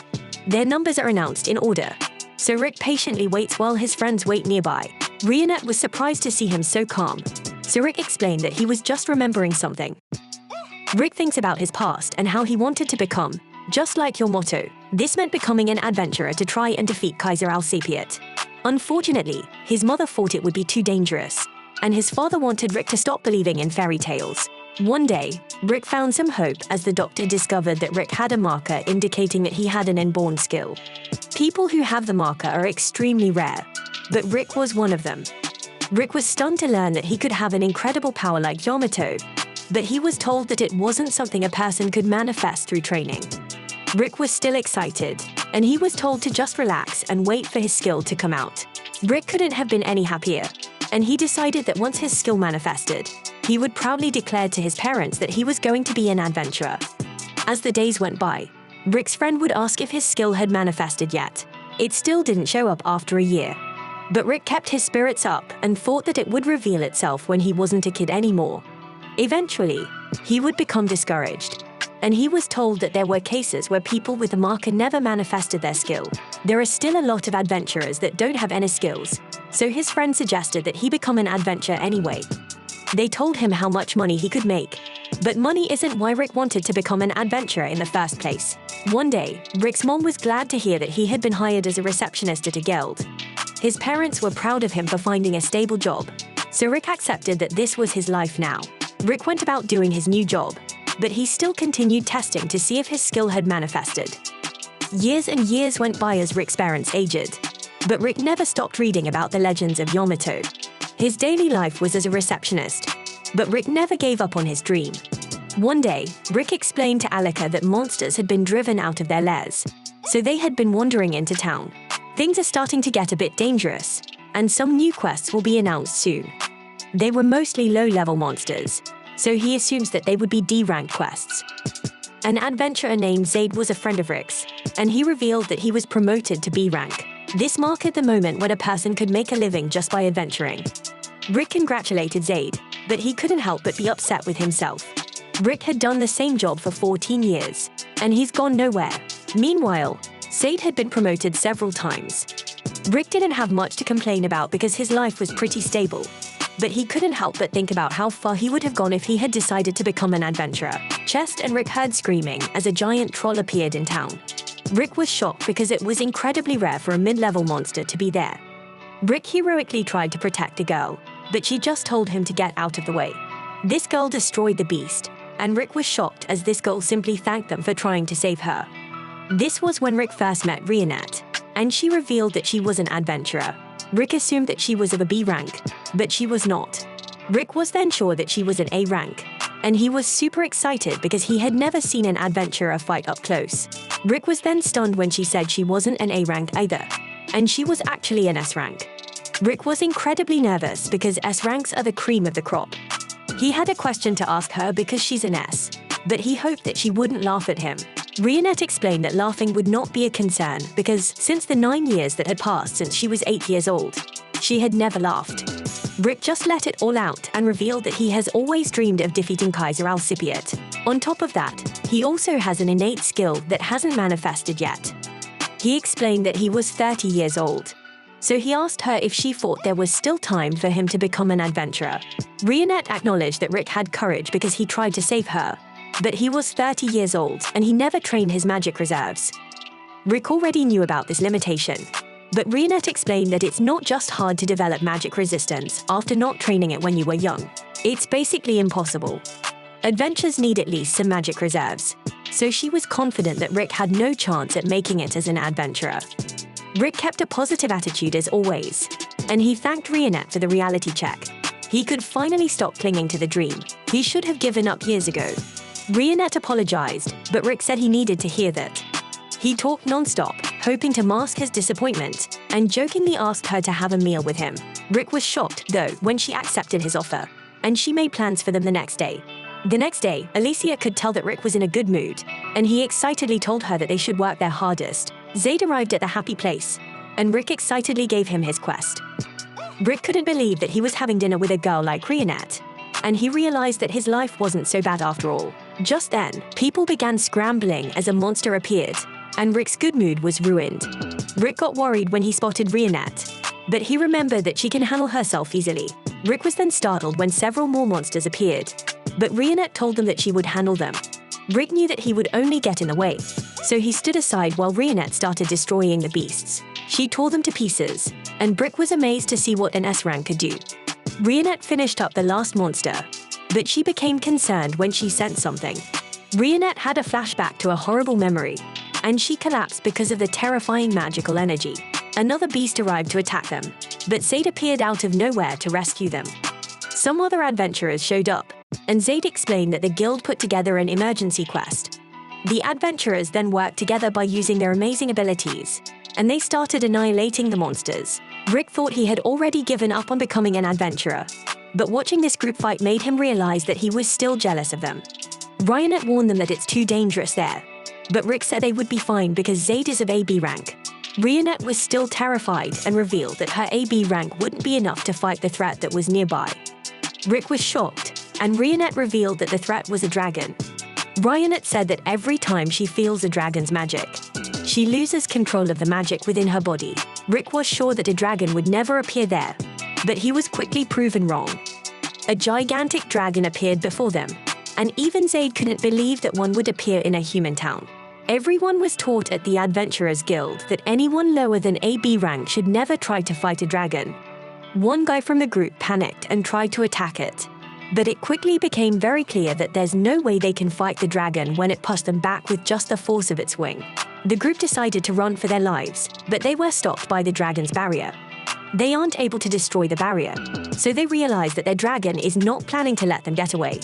Their numbers are announced in order, so Rick patiently waits while his friends wait nearby. Rionette was surprised to see him so calm, so Rick explained that he was just remembering something. Rick thinks about his past and how he wanted to become, just like your motto. This meant becoming an adventurer to try and defeat Kaiser Alcipiat. Unfortunately, his mother thought it would be too dangerous, and his father wanted Rick to stop believing in fairy tales. One day, Rick found some hope as the doctor discovered that Rick had a marker indicating that he had an inborn skill. People who have the marker are extremely rare, but Rick was one of them. Rick was stunned to learn that he could have an incredible power like Yamato, but he was told that it wasn't something a person could manifest through training. Rick was still excited, and he was told to just relax and wait for his skill to come out. Rick couldn't have been any happier, and he decided that once his skill manifested, he would proudly declare to his parents that he was going to be an adventurer. As the days went by, Rick's friend would ask if his skill had manifested yet. It still didn't show up after a year. But Rick kept his spirits up and thought that it would reveal itself when he wasn't a kid anymore. Eventually, he would become discouraged, and he was told that there were cases where people with the marker never manifested their skill. There are still a lot of adventurers that don't have any skills, so his friend suggested that he become an adventurer anyway. They told him how much money he could make, but money isn't why Rick wanted to become an adventurer in the first place. One day, Rick's mom was glad to hear that he had been hired as a receptionist at a guild. His parents were proud of him for finding a stable job, so Rick accepted that this was his life now. Rick went about doing his new job, but he still continued testing to see if his skill had manifested. Years and years went by as Rick's parents aged, but Rick never stopped reading about the legends of Yamato. His daily life was as a receptionist, but Rick never gave up on his dream. One day, Rick explained to Alika that monsters had been driven out of their lairs, so they had been wandering into town. Things are starting to get a bit dangerous, and some new quests will be announced soon. They were mostly low-level monsters, so he assumes that they would be D-rank quests. An adventurer named Zaid was a friend of Rick's, and he revealed that he was promoted to B-rank. This marked the moment when a person could make a living just by adventuring. Rick congratulated Zaid, but he couldn't help but be upset with himself. Rick had done the same job for 14 years, and he's gone nowhere. Meanwhile, Zaid had been promoted several times. Rick didn't have much to complain about because his life was pretty stable, but he couldn't help but think about how far he would have gone if he had decided to become an adventurer. Chest and Rick heard screaming as a giant troll appeared in town. Rick was shocked because it was incredibly rare for a mid-level monster to be there. Rick heroically tried to protect a girl, but she just told him to get out of the way. This girl destroyed the beast, and Rick was shocked as this girl simply thanked them for trying to save her. This was when Rick first met Rionette, and she revealed that she was an adventurer. Rick assumed that she was of a B rank, but she was not. Rick was then sure that she was an A rank, and he was super excited because he had never seen an adventurer fight up close. Rick was then stunned when she said she wasn't an A rank either, and she was actually an S rank. Rick was incredibly nervous because S ranks are the cream of the crop. He had a question to ask her because she's an S, but he hoped that she wouldn't laugh at him. Rionette explained that laughing would not be a concern because since the 9 years that had passed since she was 8 years old, she had never laughed. Rick just let it all out and revealed that he has always dreamed of defeating Kaiser Alcipiat. On top of that, he also has an innate skill that hasn't manifested yet. He explained that he was 30 years old, so he asked her if she thought there was still time for him to become an adventurer. Rionette acknowledged that Rick had courage because he tried to save her, but he was 30 years old and he never trained his magic reserves. Rick already knew about this limitation, but Rionette explained that it's not just hard to develop magic resistance after not training it when you were young. It's basically impossible. Adventures need at least some magic reserves, so she was confident that Rick had no chance at making it as an adventurer. Rick kept a positive attitude as always, and he thanked Rionette for the reality check. He could finally stop clinging to the dream he should have given up years ago. Rionette apologized, but Rick said he needed to hear that. He talked non-stop, hoping to mask his disappointment, and jokingly asked her to have a meal with him. Rick was shocked, though, when she accepted his offer, and she made plans for them the next day. The next day, Alicia could tell that Rick was in a good mood, and he excitedly told her that they should work their hardest. Zaid arrived at the happy place, and Rick excitedly gave him his quest. Rick couldn't believe that he was having dinner with a girl like Rionette, and he realized that his life wasn't so bad after all. Just then, people began scrambling as a monster appeared, and Rick's good mood was ruined. Rick got worried when he spotted Rionette, but he remembered that she can handle herself easily. Rick was then startled when several more monsters appeared, but Rionette told them that she would handle them. Rick knew that he would only get in the way, so he stood aside while Rionette started destroying the beasts. She tore them to pieces, and Rick was amazed to see what an S rank could do. Rionette finished up the last monster, but she became concerned when she sensed something. Rionette had a flashback to a horrible memory, and she collapsed because of the terrifying magical energy. Another beast arrived to attack them, but Zaid appeared out of nowhere to rescue them. Some other adventurers showed up, and Zaid explained that the guild put together an emergency quest. The adventurers then worked together by using their amazing abilities, and they started annihilating the monsters. Rick thought he had already given up on becoming an adventurer, but watching this group fight made him realize that he was still jealous of them. Rionette warned them that it's too dangerous there, but Rick said they would be fine because Zaid is of AB rank. Rionette was still terrified and revealed that her AB rank wouldn't be enough to fight the threat that was nearby. Rick was shocked, and Rionette revealed that the threat was a dragon. Rionette said that every time she feels a dragon's magic, she loses control of the magic within her body. Rick was sure that a dragon would never appear there, but he was quickly proven wrong. A gigantic dragon appeared before them, and even Zaid couldn't believe that one would appear in a human town. Everyone was taught at the Adventurers Guild that anyone lower than AB rank should never try to fight a dragon. One guy from the group panicked and tried to attack it, but it quickly became very clear that there's no way they can fight the dragon when it pushed them back with just the force of its wing. The group decided to run for their lives, but they were stopped by the dragon's barrier. They aren't able to destroy the barrier, so they realized that their dragon is not planning to let them get away.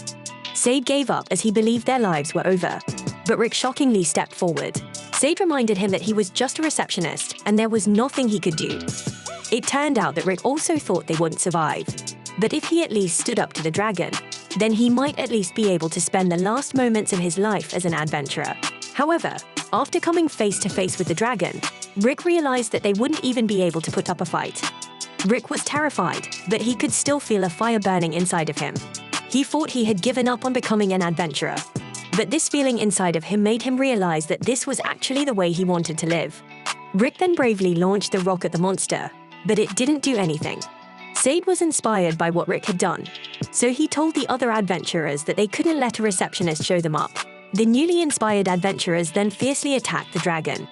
Zaid gave up as he believed their lives were over, but Rick shockingly stepped forward. Zaid reminded him that he was just a receptionist and there was nothing he could do. It turned out that Rick also thought they wouldn't survive, but if he at least stood up to the dragon, then he might at least be able to spend the last moments of his life as an adventurer. However, after coming face to face with the dragon, Rick realized that they wouldn't even be able to put up a fight. Rick was terrified, but he could still feel a fire burning inside of him. He thought he had given up on becoming an adventurer, but this feeling inside of him made him realize that this was actually the way he wanted to live. Rick then bravely launched the rock at the monster, but it didn't do anything. Zaid was inspired by what Rick had done, so he told the other adventurers that they couldn't let a receptionist show them up. The newly inspired adventurers then fiercely attacked the dragon.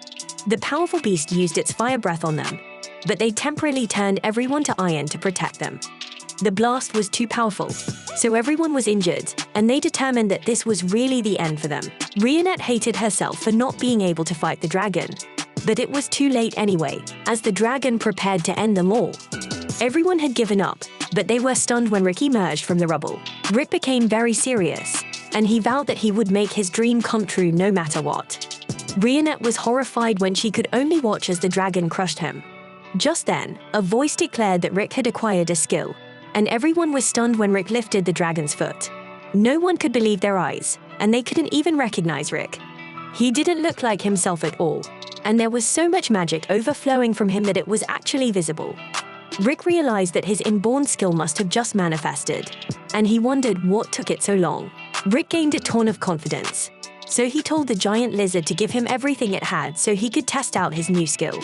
The powerful beast used its fire breath on them, but they temporarily turned everyone to iron to protect them. The blast was too powerful, so everyone was injured, and they determined that this was really the end for them. Rionette hated herself for not being able to fight the dragon, but it was too late anyway, as the dragon prepared to end them all. Everyone had given up, but they were stunned when Rick emerged from the rubble. Rick became very serious, and he vowed that he would make his dream come true no matter what. Rionette was horrified when she could only watch as the dragon crushed him. Just then, a voice declared that Rick had acquired a skill, and everyone was stunned when Rick lifted the dragon's foot. No one could believe their eyes, and they couldn't even recognize Rick. He didn't look like himself at all, and there was so much magic overflowing from him that it was actually visible. Rick realized that his inborn skill must have just manifested, and he wondered what took it so long. Rick gained a ton of confidence, so he told the giant lizard to give him everything it had so he could test out his new skill.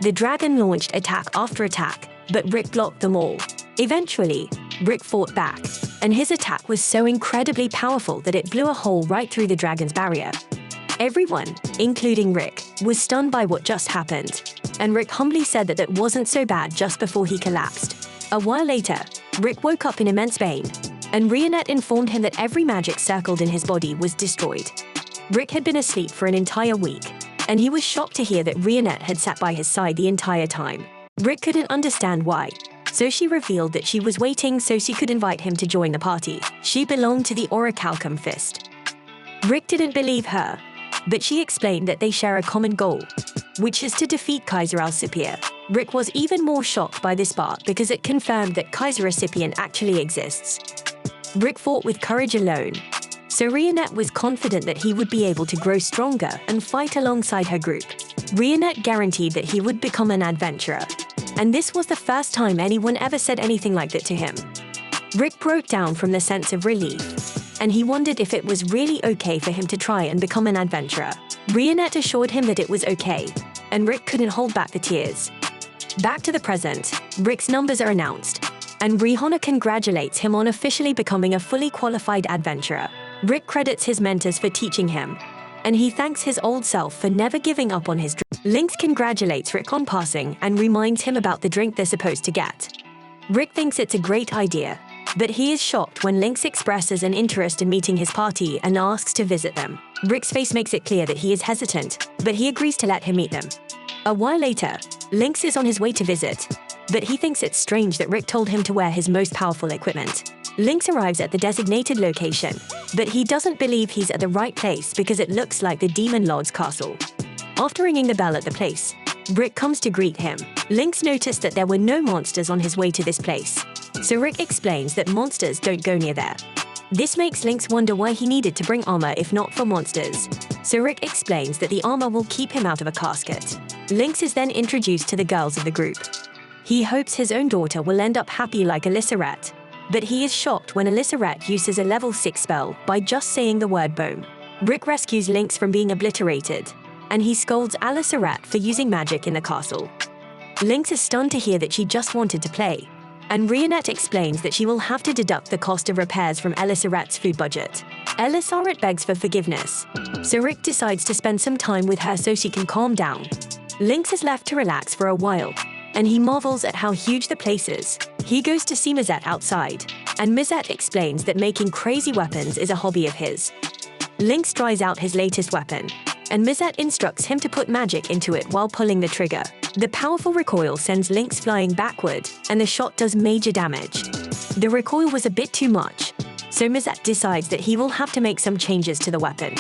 The dragon launched attack after attack, but Rick blocked them all. Eventually, Rick fought back, and his attack was so incredibly powerful that it blew a hole right through the dragon's barrier. Everyone, including Rick, was stunned by what just happened, and Rick humbly said that it wasn't so bad just before he collapsed. A while later, Rick woke up in immense pain, and Rionette informed him that every magic circled in his body was destroyed. Rick had been asleep for an entire week, and he was shocked to hear that Rionette had sat by his side the entire time. Rick couldn't understand why, so she revealed that she was waiting so she could invite him to join the party. She belonged to the Orihalcon Fist. Rick didn't believe her, but she explained that they share a common goal, which is to defeat Kaiser Alcipia. Rick was even more shocked by this part because it confirmed that Kaiser Alcipia actually exists. Rick fought with courage alone, so Rionette was confident that he would be able to grow stronger and fight alongside her group. Rionette guaranteed that he would become an adventurer, and this was the first time anyone ever said anything like that to him. Rick broke down from the sense of relief, and he wondered if it was really okay for him to try and become an adventurer. Rionette assured him that it was okay, and Rick couldn't hold back the tears. Back to the present, Rick's numbers are announced, and Rihanna congratulates him on officially becoming a fully qualified adventurer. Rick credits his mentors for teaching him, and he thanks his old self for never giving up on his dream. Lynx congratulates Rick on passing and reminds him about the drink they're supposed to get. Rick thinks it's a great idea, but he is shocked when Lynx expresses an interest in meeting his party and asks to visit them. Rick's face makes it clear that he is hesitant, but he agrees to let him meet them. A while later, Lynx is on his way to visit, but he thinks it's strange that Rick told him to wear his most powerful equipment. Lynx arrives at the designated location, but he doesn't believe he's at the right place because it looks like the Demon Lord's castle. After ringing the bell at the place, Rick comes to greet him. Lynx noticed that there were no monsters on his way to this place, so Rick explains that monsters don't go near there. This makes Lynx wonder why he needed to bring armor if not for monsters, so Rick explains that the armor will keep him out of a casket. Lynx is then introduced to the girls of the group. He hopes his own daughter will end up happy like Alyssa, but he is shocked when Alyssa uses a level 6 spell by just saying the word bone. Rick rescues Lynx from being obliterated, and he scolds Alyssa for using magic in the castle. Lynx is stunned to hear that she just wanted to play, and Rionette explains that she will have to deduct the cost of repairs from Alyssa food budget. Alyssa begs for forgiveness, so Rick decides to spend some time with her so she can calm down. Lynx is left to relax for a while, and he marvels at how huge the place is. He goes to see Mizette outside, and Mizette explains that making crazy weapons is a hobby of his. Lynx tries out his latest weapon, and Mizette instructs him to put magic into it while pulling the trigger. The powerful recoil sends Lynx flying backward, and the shot does major damage. The recoil was a bit too much, so Mizette decides that he will have to make some changes to the weapon.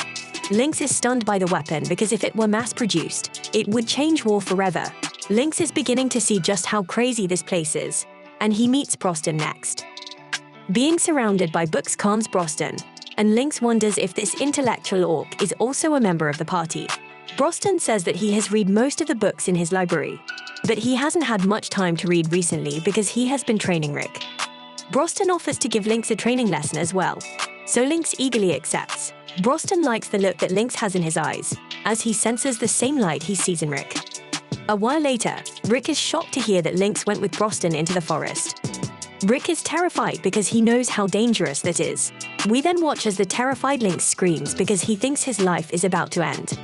Lynx is stunned by the weapon because if it were mass-produced, it would change war forever. Lynx is beginning to see just how crazy this place is, and he meets Broston next. Being surrounded by books calms Broston, and Lynx wonders if this intellectual orc is also a member of the party. Broston says that he has read most of the books in his library, but he hasn't had much time to read recently because he has been training Rick. Broston offers to give Lynx a training lesson as well, so Lynx eagerly accepts. Broston likes the look that Lynx has in his eyes, as he senses the same light he sees in Rick. A while later, Rick is shocked to hear that Lynx went with Broston into the forest. Rick is terrified because he knows how dangerous that is. We then watch as the terrified Lynx screams because he thinks his life is about to end.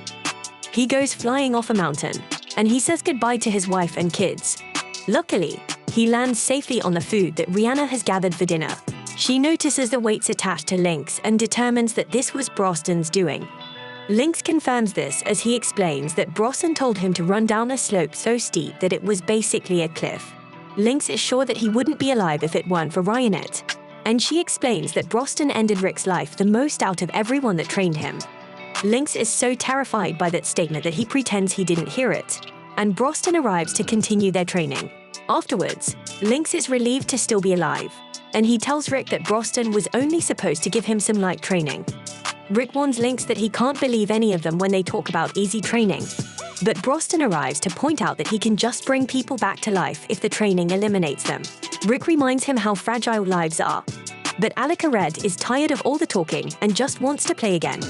He goes flying off a mountain, and he says goodbye to his wife and kids. Luckily, he lands safely on the food that Rihanna has gathered for dinner. She notices the weights attached to Lynx and determines that this was Broston's doing. Lynx confirms this as he explains that Broston told him to run down a slope so steep that it was basically a cliff. Lynx is sure that he wouldn't be alive if it weren't for Rionette, and she explains that Broston ended Rick's life the most out of everyone that trained him. Lynx is so terrified by that statement that he pretends he didn't hear it, and Broston arrives to continue their training. Afterwards, Lynx is relieved to still be alive, and he tells Rick that Broston was only supposed to give him some light training. Rick warns Lynx that he can't believe any of them when they talk about easy training, but Broston arrives to point out that he can just bring people back to life if the training eliminates them. Rick reminds him how fragile lives are, but Alika Red is tired of all the talking and just wants to play again.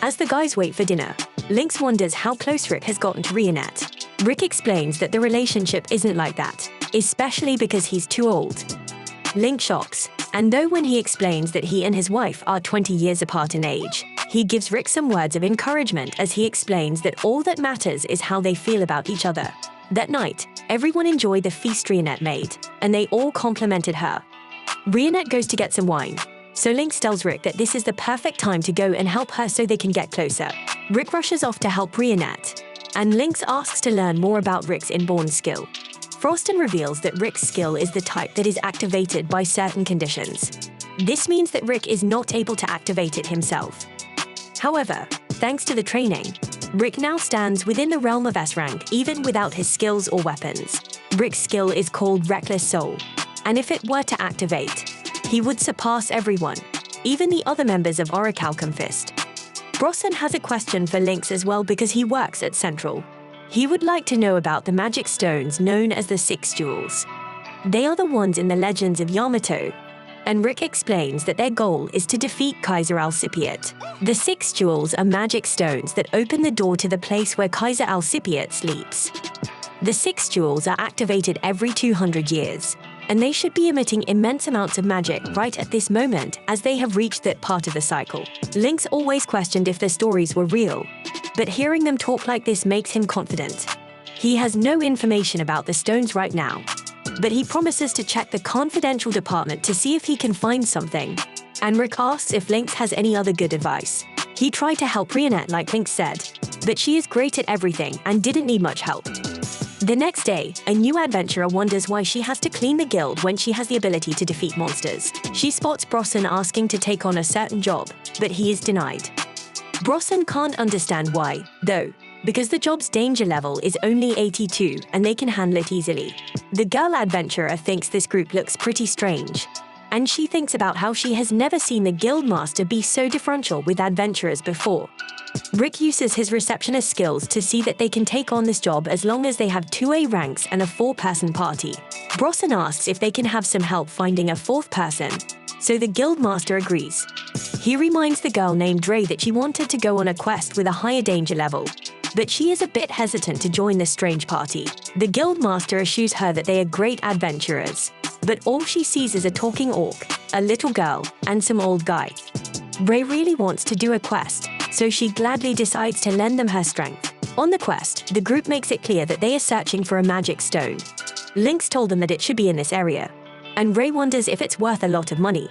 As the guys wait for dinner, Lynx wonders how close Rick has gotten to Rionette. Rick explains that the relationship isn't like that, especially because he's too old. Lynx shocks, and though when he explains that he and his wife are 20 years apart in age, he gives Rick some words of encouragement as he explains that all that matters is how they feel about each other. That night, everyone enjoyed the feast Rionette made, and they all complimented her. Rionette goes to get some wine, so Lynx tells Rick that this is the perfect time to go and help her so they can get closer. Rick rushes off to help Rionette, and Lynx asks to learn more about Rick's inborn skill. Froston reveals that Rick's skill is the type that is activated by certain conditions. This means that Rick is not able to activate it himself. However, thanks to the training, Rick now stands within the realm of S rank even without his skills or weapons. Rick's skill is called Reckless Soul, and if it were to activate, he would surpass everyone, even the other members of Orihalcon Fist. Broston has a question for Lynx as well because he works at Central. He would like to know about the magic stones known as the 6 jewels. They are the ones in the legends of Yamato, and Rick explains that their goal is to defeat Kaiser Alcipiat. The 6 jewels are magic stones that open the door to the place where Kaiser Alcipiat sleeps. The 6 jewels are activated every 200 years, and they should be emitting immense amounts of magic right at this moment as they have reached that part of the cycle. Lynx always questioned if the stories were real, but hearing them talk like this makes him confident. He has no information about the stones right now, but he promises to check the confidential department to see if he can find something. And Rick asks if Lynx has any other good advice. He tried to help Rionette like Lynx said, but she is great at everything and didn't need much help. The next day, a new adventurer wonders why she has to clean the guild when she has the ability to defeat monsters. She spots Brossan asking to take on a certain job, but he is denied. Brossan can't understand why, though, because the job's danger level is only 82 and they can handle it easily. The girl adventurer thinks this group looks pretty strange, and she thinks about how she has never seen the guild master be so differential with adventurers before. Rick uses his receptionist skills to see that they can take on this job as long as they have 2A ranks and a 4-person party. Brossan asks if they can have some help finding a 4th person, so the guild master agrees. He reminds the girl named Ray that she wanted to go on a quest with a higher danger level, but she is a bit hesitant to join this strange party. The guild master assures her that they are great adventurers, but all she sees is a talking orc, a little girl, and some old guy. Ray really wants to do a quest, so she gladly decides to lend them her strength. On the quest, the group makes it clear that they are searching for a magic stone. Lynx told them that it should be in this area, and Ray wonders if it's worth a lot of money.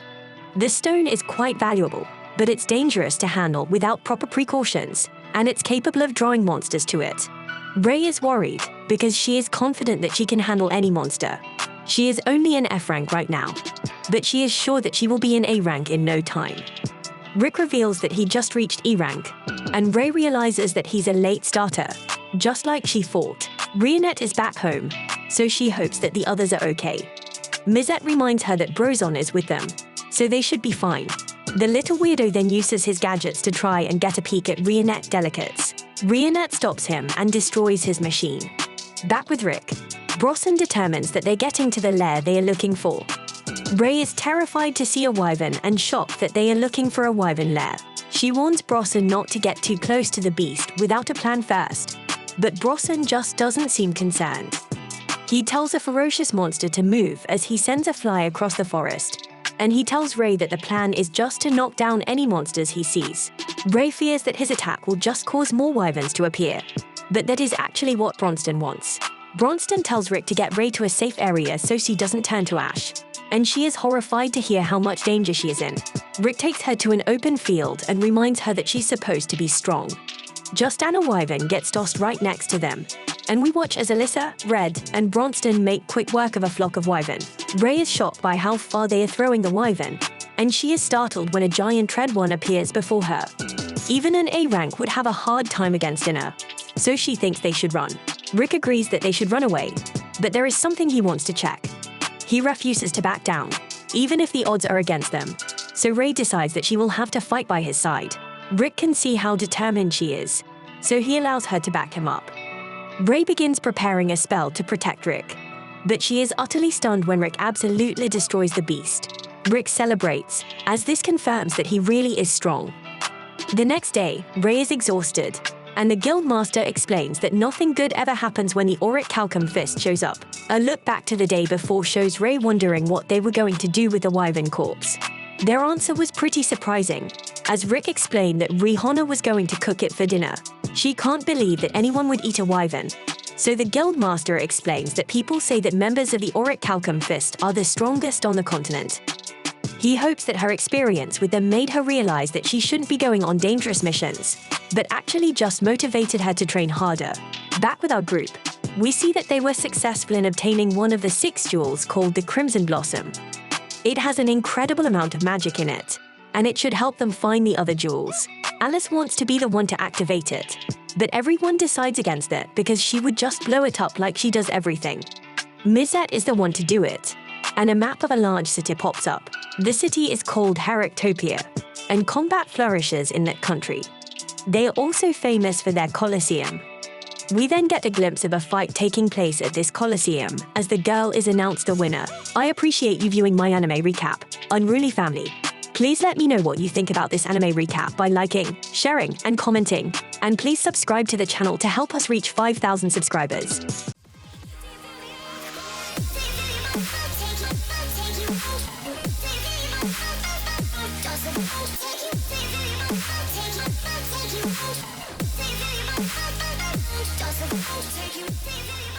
The stone is quite valuable, but it's dangerous to handle without proper precautions, and it's capable of drawing monsters to it. Ray is worried because she is confident that she can handle any monster. She is only in F rank right now, but she is sure that she will be in A rank in no time. Rick reveals that he just reached E rank, and Ray realizes that he's a late starter, just like she thought. Rionette is back home, so she hopes that the others are okay. Mizette reminds her that Brozon is with them, so they should be fine. The little weirdo then uses his gadgets to try and get a peek at Rionette Delicates. Rionette stops him and destroys his machine. Back with Rick, Brossan determines that they're getting to the lair they are looking for. Ray is terrified to see a wyvern and shocked that they are looking for a wyvern lair. She warns Brossan not to get too close to the beast without a plan first, but Brossan just doesn't seem concerned. He tells a ferocious monster to move as he sends a fly across the forest, and he tells Ray that the plan is just to knock down any monsters he sees. Ray fears that his attack will just cause more wyverns to appear, but that is actually what Bronston wants. Bronston tells Rick to get Ray to a safe area so she doesn't turn to ash, and she is horrified to hear how much danger she is in. Rick takes her to an open field and reminds her that she's supposed to be strong. Just then a wyvern gets tossed right next to them, and we watch as Alyssa, Red, and Bronston make quick work of a flock of wyvern. Ray is shocked by how far they are throwing the wyvern, and she is startled when a giant tread one appears before her. Even an A rank would have a hard time against her, so she thinks they should run. Rick agrees that they should run away, but there is something he wants to check. He refuses to back down, even if the odds are against them, so Ray decides that she will have to fight by his side. Rick can see how determined she is, so he allows her to back him up. Ray begins preparing a spell to protect Rick, but she is utterly stunned when Rick absolutely destroys the beast. Rick celebrates, as this confirms that he really is strong. The next day, Ray is exhausted, and the guildmaster explains that nothing good ever happens when the Orihalcon Fist shows up. A look back to the day before shows Ray wondering what they were going to do with the wyvern corpse. Their answer was pretty surprising, as Rick explained that Rihanna was going to cook it for dinner. She can't believe that anyone would eat a wyvern, so the guildmaster explains that people say that members of the Orihalcon Fist are the strongest on the continent. He hopes that her experience with them made her realize that she shouldn't be going on dangerous missions, but actually just motivated her to train harder. Back with our group, we see that they were successful in obtaining one of the 6 jewels called the Crimson Blossom. It has an incredible amount of magic in it, and it should help them find the other jewels. Alice wants to be the one to activate it, but everyone decides against it because she would just blow it up like she does everything. Mizette is the one to do it, and a map of a large city pops up. The city is called Heractopia, and combat flourishes in that country. They are also famous for their Colosseum. We then get a glimpse of a fight taking place at this Colosseum as the girl is announced a winner. I appreciate you viewing my anime recap. Unruly family, please let me know what you think about this anime recap by liking, sharing, and commenting. And please subscribe to the channel to help us reach 5,000 subscribers. Take you